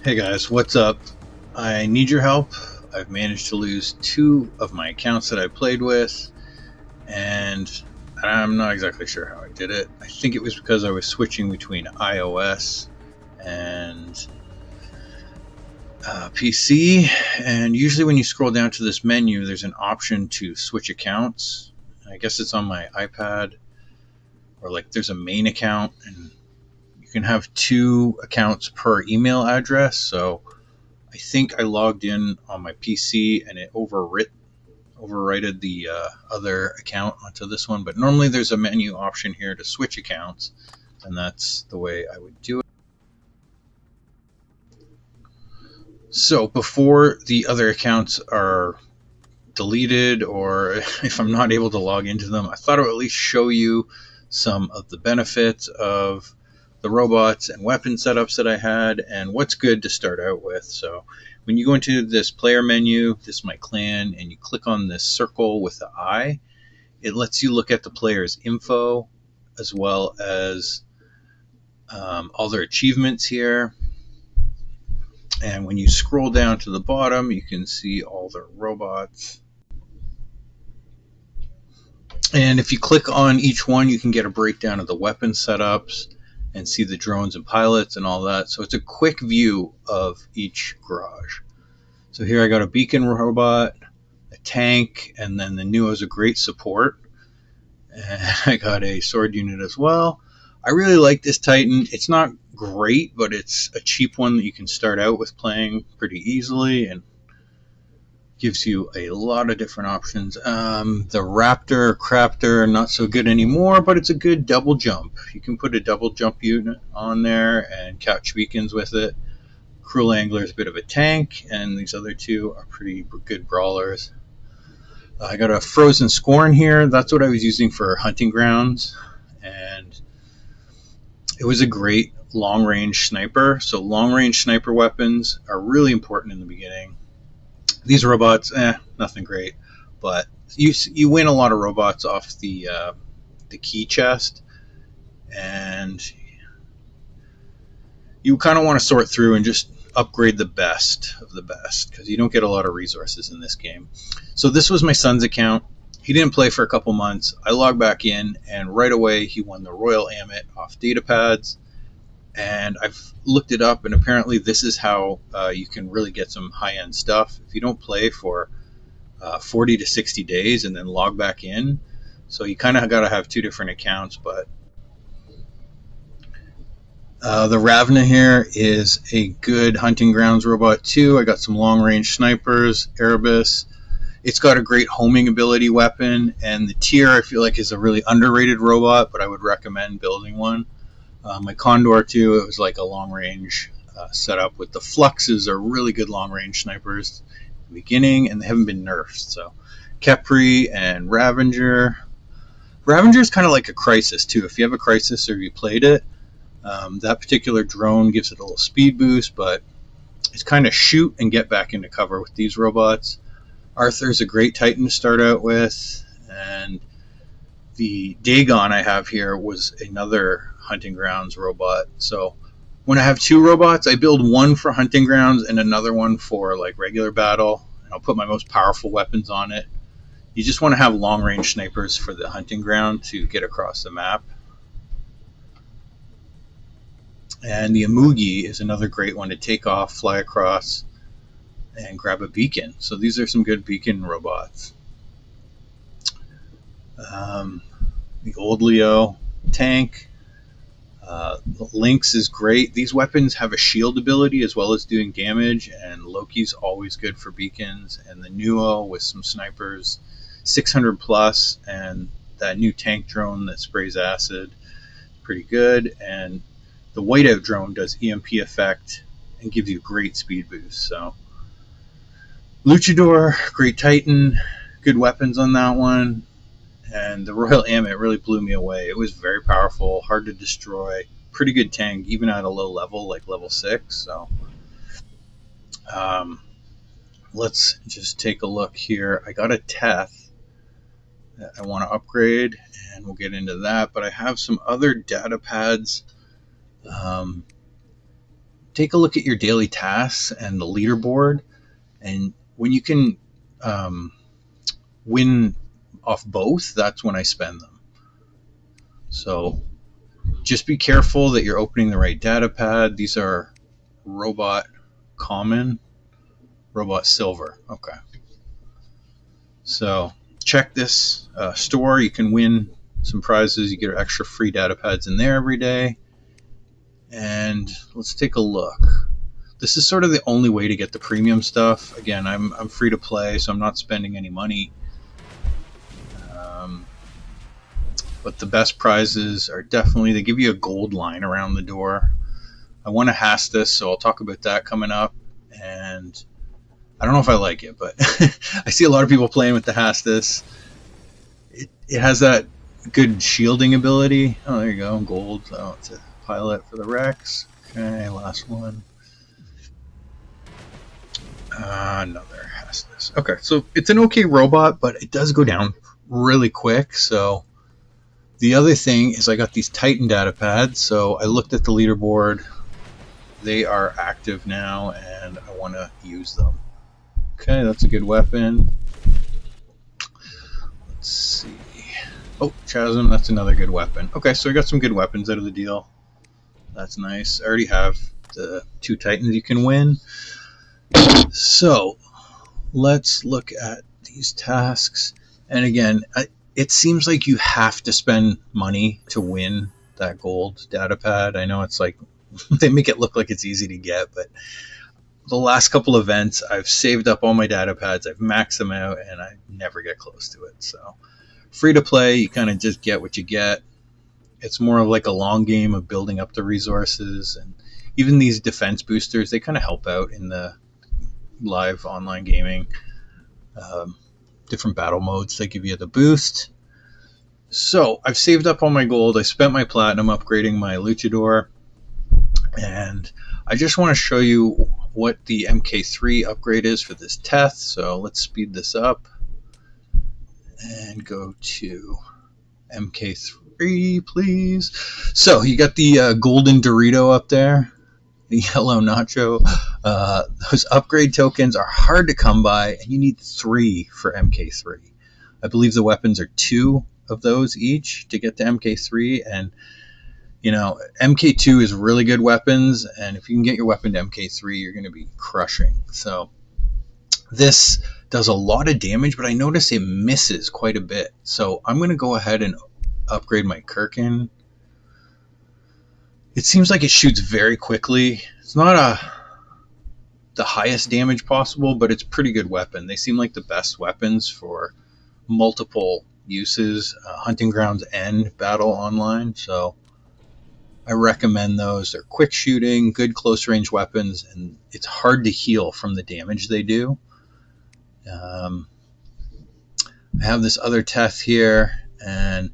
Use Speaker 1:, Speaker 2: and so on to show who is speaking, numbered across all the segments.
Speaker 1: Hey guys, what's up? I need your help. I've managed to lose two of my accounts that I played with, and I'm not exactly sure how I did it. I think it was because I was switching between iOS and PC, and usually when you scroll down to this menu, there's an option to switch accounts. I guess it's on my iPad, or like there's a main account, and you can have two accounts per email address, so I think I logged in on my PC and it overrided the other account onto this one. But normally there's a menu option here to switch accounts, and that's the way I would do it. So before the other accounts are deleted, or if I'm not able to log into them, I thought I would at least show you some of the benefits of the robots and weapon setups that I had and what's good to start out with. So when you go into this player menu, this is my clan, and you click on this circle with the eye, it lets you look at the player's info as well as all their achievements here. And when you scroll down to the bottom, you can see all their robots. And if you click on each one, you can get a breakdown of the weapon setups and see the drones and pilots and all that. So it's a quick view of each garage. So here I got a beacon robot, a tank, and then the Nuo is a great support. And I got a sword unit as well. I really like this Titan. It's not great, but it's a cheap one that you can start out with playing pretty easily and gives you a lot of different options. The Raptor, Craptor, not so good anymore, but it's a good double jump. You can put a double jump unit on there and catch beacons with it. Cruel Angler is a bit of a tank, and these other two are pretty good brawlers. I got a Frozen Scorn here. That's what I was using for hunting grounds, and it was a great long-range sniper. So long-range sniper weapons are really important in the beginning. These robots, nothing great, but you win a lot of robots off the key chest, and you kind of want to sort through and just upgrade the best of the best because you don't get a lot of resources in this game. So this was my son's account. He didn't play for a couple months. I logged back in, and right away he won the Royal Amit off datapads. And I've looked it up, and apparently this is how you can really get some high-end stuff if you don't play for 40 to 60 days and then log back in. So you kind of got to have two different accounts. But the Ravna here is a good hunting grounds robot too. I got some long-range snipers, Erebus. It's got a great homing ability weapon, and the Tier I feel like is a really underrated robot, but I would recommend building one. My Condor too, it was like a long-range setup with the Fluxes are really good long-range snipers at the beginning, and they haven't been nerfed. So Kepri and Ravager. Ravager is kind of like a Crisis too. If you have a Crisis or you played it, that particular drone gives it a little speed boost, but it's kind of shoot and get back into cover with these robots. Arthur's a great Titan to start out with, and the Dagon I have here was another hunting grounds robot. So when I have two robots, I build one for hunting grounds and another one for like regular battle, and I'll put my most powerful weapons on it. You just want to have long range snipers for the hunting ground to get across the map. And the Amugi is another great one to take off, fly across, and grab a beacon. So these are some good beacon robots. The old Leo tank. Lynx is great. These weapons have a shield ability as well as doing damage, and Loki's always good for beacons. And the Nuo with some snipers, 600 plus, and that new tank drone that sprays acid, pretty good. And the Whiteout drone does EMP effect and gives you a great speed boost. So Luchador, great Titan, good weapons on that one. And the Royal Amit really blew me away. It was very powerful, hard to destroy, pretty good tank, even at a low level, like level 6. So let's just take a look here. I got a Teth that I want to upgrade, and we'll get into that. But I have some other data pads take a look at your daily tasks and the leaderboard, and when you can win off both, that's when I spend them. So just be careful that you're opening the right data pad. These are robot common, robot silver. Okay. So check this store. You can win some prizes. You get extra free data pads in there every day. And let's take a look. This is sort of the only way to get the premium stuff. Again, I'm free to play, so I'm not spending any money. But the best prizes are definitely, they give you a gold line around the door. I won a Hastus, so I'll talk about that coming up. And I don't know if I like it, but I see a lot of people playing with the Hastus. It has that good shielding ability. Oh, there you go, gold. Oh, it's a pilot for the Rex. Okay, last one. Another Hastus. Okay, so it's an okay robot, but it does go down really quick. So the other thing is I got these Titan data pads, so I looked at the leaderboard. They are active now, and I want to use them. Okay, that's a good weapon. Let's see. Oh, Chasm, that's another good weapon. Okay, so I got some good weapons out of the deal. That's nice. I already have the 2 Titans you can win. So let's look at these tasks. And again, it seems like you have to spend money to win that gold data pad. I know it's like they make it look like it's easy to get, but the last couple events I've saved up all my data pads, I've maxed them out, and I never get close to it. So free to play, you kind of just get what you get. It's more of like a long game of building up the resources, and even these defense boosters, they kind of help out in the live online gaming. Different battle modes, they give you the boost. So I've saved up all my gold. I spent my platinum upgrading my luchador, and I just want to show you what the MK3 upgrade is for this Teth. So let's speed this up and go to MK3, please. So you got the golden Dorito up there, the yellow nacho. Those upgrade tokens are hard to come by, and you need 3 for MK3. I believe the weapons are 2 of those each to get to MK3, and you know, MK2 is really good weapons, and if you can get your weapon to MK3, you're going to be crushing. So this does a lot of damage, but I notice it misses quite a bit. So I'm going to go ahead and upgrade my Kirkin. It seems like it shoots very quickly. It's not the highest damage possible, but it's a pretty good weapon. They seem like the best weapons for multiple uses, hunting grounds and battle online. So I recommend those. They're quick shooting, good close range weapons, and it's hard to heal from the damage they do. I have this other Teth here, and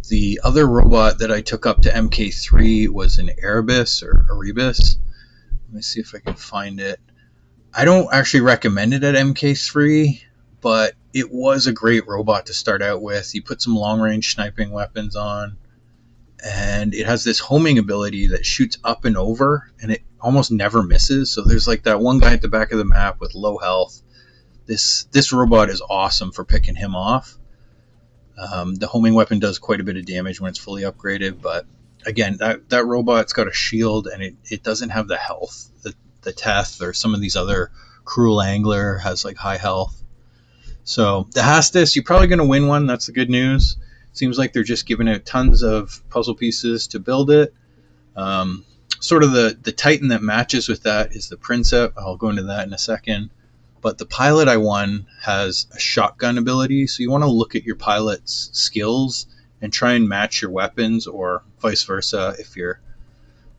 Speaker 1: the other robot that I took up to MK3 was an Erebus or Erebus. Let me see if I can find it. I don't actually recommend it at MK3, but it was a great robot to start out with. You put some long-range sniping weapons on, and it has this homing ability that shoots up and over, and it almost never misses. So there's like that one guy at the back of the map with low health. This robot is awesome for picking him off. The homing weapon does quite a bit of damage when it's fully upgraded, but again, that robot's got a shield, and it doesn't have the health that the Teth or some of these other Cruel Angler has, like high health. So the Hastus, you're probably going to win one. That's the good news. Seems like they're just giving out tons of puzzle pieces to build it. Sort of the Titan that matches with that is the Princep. I'll go into that in a second. But the pilot I won has a shotgun ability, so you want to look at your pilot's skills and try and match your weapons, or vice versa. If you're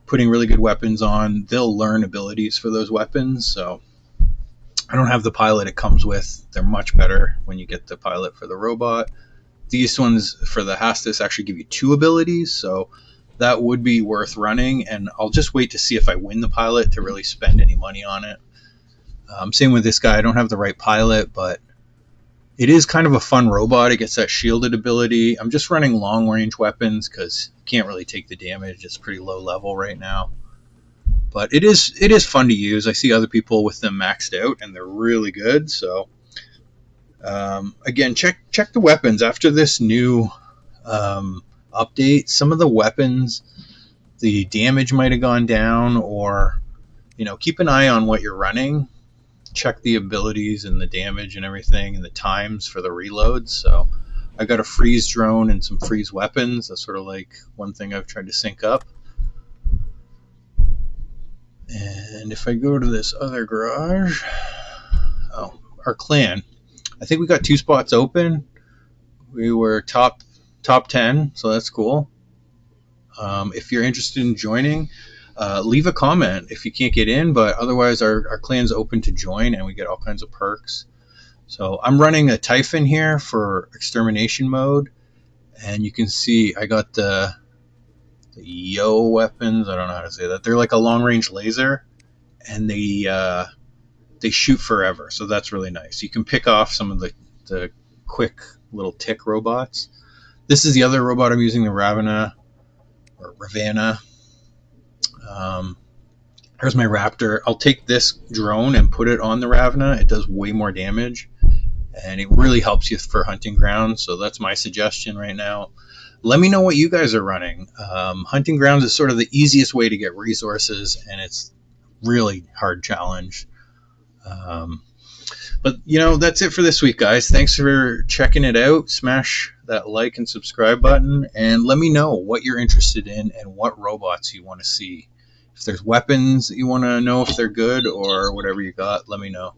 Speaker 1: putting really good weapons on, they'll learn abilities for those weapons. So I don't have the pilot it comes with. They're much better when you get the pilot for the robot. These ones for the Hastus actually give you 2 abilities, so that would be worth running, and I'll just wait to see if I win the pilot to really spend any money on it. Same with this guy. I don't have the right pilot, but it is kind of a fun robot. It gets that shielded ability. I'm just running long range weapons because you can't really take the damage. It's pretty low level right now. But it is fun to use. I see other people with them maxed out, and they're really good. So again, check the weapons after this new update. Some of the weapons, the damage might have gone down, or keep an eye on what you're running. Check the abilities and the damage and everything, and the times for the reloads. So I got a freeze drone and some freeze weapons. That's sort of like one thing I've tried to sync up. And if I go to this other garage, our clan, I think we got 2 spots open. We were top 10, so that's cool. If you're interested in joining, leave a comment if you can't get in, but otherwise our clan's open to join, and we get all kinds of perks. So I'm running a Typhon here for extermination mode, and you can see I got the Yo weapons. I don't know how to say that. They're like a long-range laser, and they shoot forever, so that's really nice. You can pick off some of the quick little tick robots. This is the other robot I'm using, the Ravana. Here's my Raptor. I'll take this drone and put it on the Ravana. It does way more damage, and it really helps you for hunting grounds. So that's my suggestion right now. Let me know what you guys are running. Hunting grounds is sort of the easiest way to get resources, and it's really hard challenge. But that's it for this week, guys. Thanks for checking it out. Smash that like and subscribe button, and let me know what you're interested in and what robots you want to see. If there's weapons that you want to know if they're good or whatever you got, let me know.